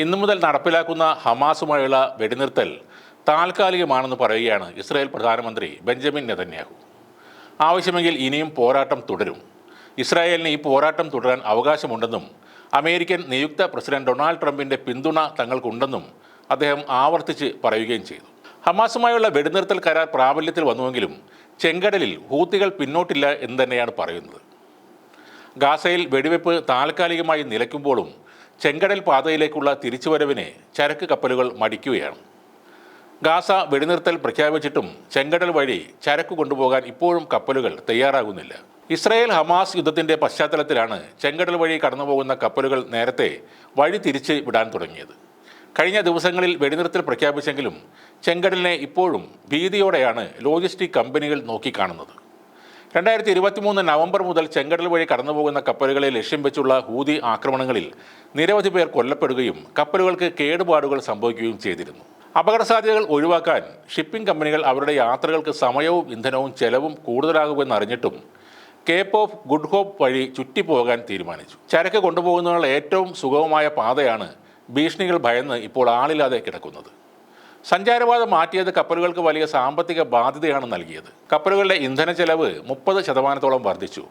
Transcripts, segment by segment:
ഇന്നു മുതൽ നടപ്പിലാക്കുന്ന ഹമാസുമായുള്ള വെടിനിർത്തൽ താൽക്കാലികമാണെന്ന് പറയുകയാണ് ഇസ്രായേൽ പ്രധാനമന്ത്രി ബെഞ്ചമിൻ നെതന്യാഹു. ആവശ്യമെങ്കിൽ ഇനിയും പോരാട്ടം തുടരും. ഇസ്രായേലിന് ഈ പോരാട്ടം തുടരാൻ അവകാശമുണ്ടെന്നും അമേരിക്കൻ നിയുക്ത പ്രസിഡന്റ് ഡൊണാൾഡ് ട്രംപിൻ്റെ പിന്തുണ തങ്ങൾക്കുണ്ടെന്നും അദ്ദേഹം ആവർത്തിച്ച് പറയുകയും ചെയ്തു. ഹമാസുമായുള്ള വെടിനിർത്തൽ കരാർ പ്രാബല്യത്തിൽ വന്നുവെങ്കിലും ചെങ്കടലിൽ ഹൂത്തികൾ പിന്നോട്ടില്ല എന്ന് തന്നെയാണ് പറയുന്നത്. ഗാസയിൽ വെടിവെപ്പ് താൽക്കാലികമായി നിലയ്ക്കുമ്പോഴും ചെങ്കടൽ പാതയിലേക്കുള്ള തിരിച്ചുവരവിനെ ചരക്ക് കപ്പലുകൾ മടിക്കുകയാണ്. ഗാസ വെടിനിർത്തൽ പ്രഖ്യാപിച്ചിട്ടും ചെങ്കടൽ വഴി ചരക്ക് കൊണ്ടുപോകാൻ ഇപ്പോഴും കപ്പലുകൾ തയ്യാറാകുന്നില്ല. ഇസ്രായേൽ ഹമാസ് യുദ്ധത്തിൻ്റെ പശ്ചാത്തലത്തിലാണ് ചെങ്കടൽ വഴി കടന്നുപോകുന്ന കപ്പലുകൾ നേരത്തെ വഴി തിരിച്ച് വിടാൻ തുടങ്ങിയത്. കഴിഞ്ഞ ദിവസങ്ങളിൽ വെടിനിർത്തൽ പ്രഖ്യാപിച്ചെങ്കിലും ചെങ്കടലിനെ ഇപ്പോഴും ഭീതിയോടെയാണ് ലോജിസ്റ്റിക് കമ്പനികൾ നോക്കിക്കാണുന്നത്. 2023 നവംബർ മുതൽ ചെങ്കടൽ വഴി കടന്നുപോകുന്ന കപ്പലുകളെ ലക്ഷ്യം വെച്ചുള്ള ഹൂതി ആക്രമണങ്ങളിൽ നിരവധി പേർ കൊല്ലപ്പെടുകയും കപ്പലുകൾക്ക് കേടുപാടുകൾ സംഭവിക്കുകയും ചെയ്തിരുന്നു. അപകടസാധ്യതകൾ ഒഴിവാക്കാൻ ഷിപ്പിംഗ് കമ്പനികൾ അവരുടെ യാത്രകൾക്ക് സമയവും ഇന്ധനവും ചെലവും കൂടുതലാകുമെന്നറിഞ്ഞിട്ടും കേപ്പ് ഓഫ് ഗുഡ് ഹോപ്പ് വഴി ചുറ്റിപ്പോകാൻ തീരുമാനിച്ചു. ചരക്ക് കൊണ്ടുപോകുന്നതിനുള്ള ഏറ്റവും സുഗമമായ പാതയാണ് ഭീഷണികൾ ഭയന്ന് ഇപ്പോൾ ആളില്ലാതെ കിടക്കുന്നത്. സഞ്ചാരപാത മാറ്റിയത് കപ്പലുകൾക്ക് വലിയ സാമ്പത്തിക ബാധ്യതയാണ് നൽകിയത്. കപ്പലുകളുടെ ഇന്ധന ചെലവ് 30% വർദ്ധിച്ചു.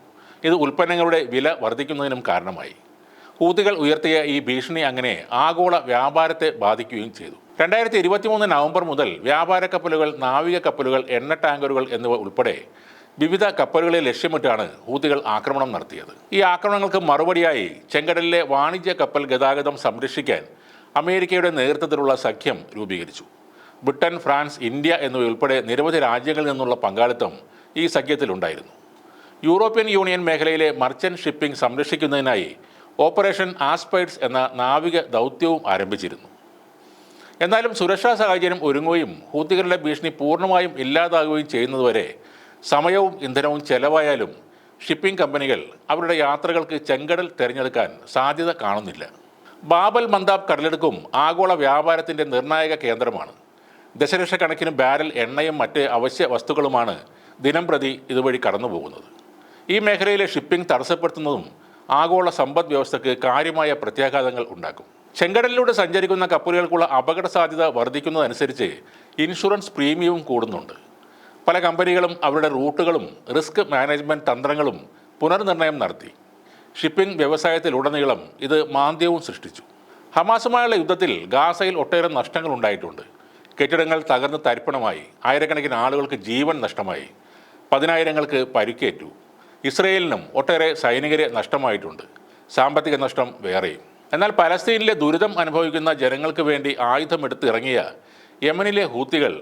ഇത് ഉൽപ്പന്നങ്ങളുടെ വില വർദ്ധിക്കുന്നതിനും കാരണമായി. ഹൂതികൾ ഉയർത്തിയ ഈ ഭീഷണി അങ്ങനെ ആഗോള വ്യാപാരത്തെ ബാധിക്കുകയും ചെയ്തു. 2023 നവംബർ മുതൽ വ്യാപാര കപ്പലുകൾ, നാവിക കപ്പലുകൾ, എണ്ണ ടാങ്കറുകൾ എന്നിവ ഉൾപ്പെടെ വിവിധ കപ്പലുകളെ ലക്ഷ്യമിട്ടാണ് ഹൂതികൾ ആക്രമണം നടത്തിയത്. ഈ ആക്രമണങ്ങൾക്ക് മറുപടിയായി ചെങ്കടലിലെ വാണിജ്യ കപ്പൽ ഗതാഗതം സംരക്ഷിക്കാൻ അമേരിക്കയുടെ നേതൃത്വത്തിലുള്ള സഖ്യം രൂപീകരിച്ചു. ബ്രിട്ടൻ, ഫ്രാൻസ്, ഇന്ത്യ എന്നിവയുൾപ്പെടെ നിരവധി രാജ്യങ്ങളിൽ നിന്നുള്ള പങ്കാളിത്തം ഈ സഖ്യത്തിലുണ്ടായിരുന്നു. യൂറോപ്യൻ യൂണിയൻ മേഖലയിലെ മർച്ചന്റ് ഷിപ്പിംഗ് സംരക്ഷിക്കുന്നതിനായി ഓപ്പറേഷൻ ആസ്പൈഡ്സ് എന്ന നാവിക ദൗത്യവും ആരംഭിച്ചിരുന്നു. എന്നാലും സുരക്ഷാ സാഹചര്യം ഒരുങ്ങുകയും ഹൂതികളുടെ ഭീഷണി പൂർണ്ണമായും ഇല്ലാതാകുകയും ചെയ്യുന്നതുവരെ സമയവും ഇന്ധനവും ചെലവായാലും ഷിപ്പിംഗ് കമ്പനികൾ അവരുടെ യാത്രകൾക്ക് ചെങ്കടൽ തിരഞ്ഞെടുക്കാൻ സാധ്യത കാണുന്നില്ല. ബാബൽ മന്ദാബ് കടലെടുക്കും ആഗോള വ്യാപാരത്തിൻ്റെ നിർണായക കേന്ദ്രമാണ്. ദശലക്ഷക്കണക്കിന് ബാരൽ എണ്ണയും മറ്റ് അവശ്യ വസ്തുക്കളുമാണ് ദിനം പ്രതി ഇതുവഴി കടന്നുപോകുന്നത്. ഈ മേഖലയിലെ ഷിപ്പിംഗ് തടസ്സപ്പെടുത്തുന്നതും ആഗോള സമ്പദ് വ്യവസ്ഥയ്ക്ക് കാര്യമായ പ്രത്യാഘാതങ്ങൾ ഉണ്ടാക്കും. ചെങ്കടലിലൂടെ സഞ്ചരിക്കുന്ന കപ്പലുകൾക്കുള്ള അപകട സാധ്യത വർദ്ധിക്കുന്നതനുസരിച്ച് ഇൻഷുറൻസ് പ്രീമിയവും കൂടുന്നുണ്ട്. പല കമ്പനികളും അവരുടെ റൂട്ടുകളും റിസ്ക് മാനേജ്മെൻറ്റ് തന്ത്രങ്ങളും പുനർനിർണയം നടത്തി. ഷിപ്പിംഗ് വ്യവസായത്തിലുടനീളം ഇത് മാന്ദ്യവും സൃഷ്ടിച്ചു. ഹമാസുമായുള്ള യുദ്ധത്തിൽ ഗാസയിൽ ഒട്ടേറെ നഷ്ടങ്ങൾ ഉണ്ടായിട്ടുണ്ട്. കെട്ടിടങ്ങൾ തകർന്ന് തരിപ്പണമായി, ആയിരക്കണക്കിന് ആളുകൾക്ക് ജീവൻ നഷ്ടമായി, പതിനായിരങ്ങൾക്ക് പരിക്കേറ്റു. ഇസ്രയേലിനും ഒട്ടേറെ സൈനികരെ നഷ്ടമായിട്ടുണ്ട്. സാമ്പത്തിക നഷ്ടം വേറെയും. എന്നാൽ പലസ്തീനിലെ ദുരിതം അനുഭവിക്കുന്ന ജനങ്ങൾക്ക് വേണ്ടി ആയുധമെടുത്ത് ഇറങ്ങിയ യമനിലെ ഹൂത്തികൾ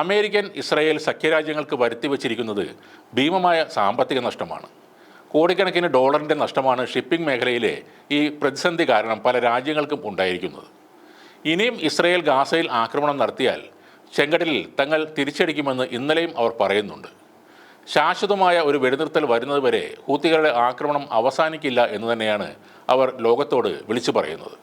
അമേരിക്കൻ, ഇസ്രായേൽ സഖ്യരാജ്യങ്ങൾക്ക് വരുത്തിവച്ചിരിക്കുന്നത് ഭീമമായ സാമ്പത്തിക നഷ്ടമാണ്. കോടിക്കണക്കിന് ഡോളറിൻ്റെ നഷ്ടമാണ് ഷിപ്പിംഗ് മേഖലയിലെ ഈ പ്രതിസന്ധി കാരണം പല രാജ്യങ്ങൾക്കും ഉണ്ടായിരിക്കുന്നത്. ഇനിയും ഇസ്രായേൽ ഗാസയിൽ ആക്രമണം നടത്തിയാൽ ചെങ്കടലിൽ തങ്ങൾ തിരിച്ചടിക്കുമെന്ന് ഇന്നലെയും അവർ പറയുന്നുണ്ട്. ശാശ്വതമായ ഒരു വെടിനിർത്തൽ വരുന്നതുവരെ ഹൂത്തികളുടെ ആക്രമണം അവസാനിക്കില്ല എന്ന് തന്നെയാണ് അവർ ലോകത്തോട് വിളിച്ചു പറയുന്നത്.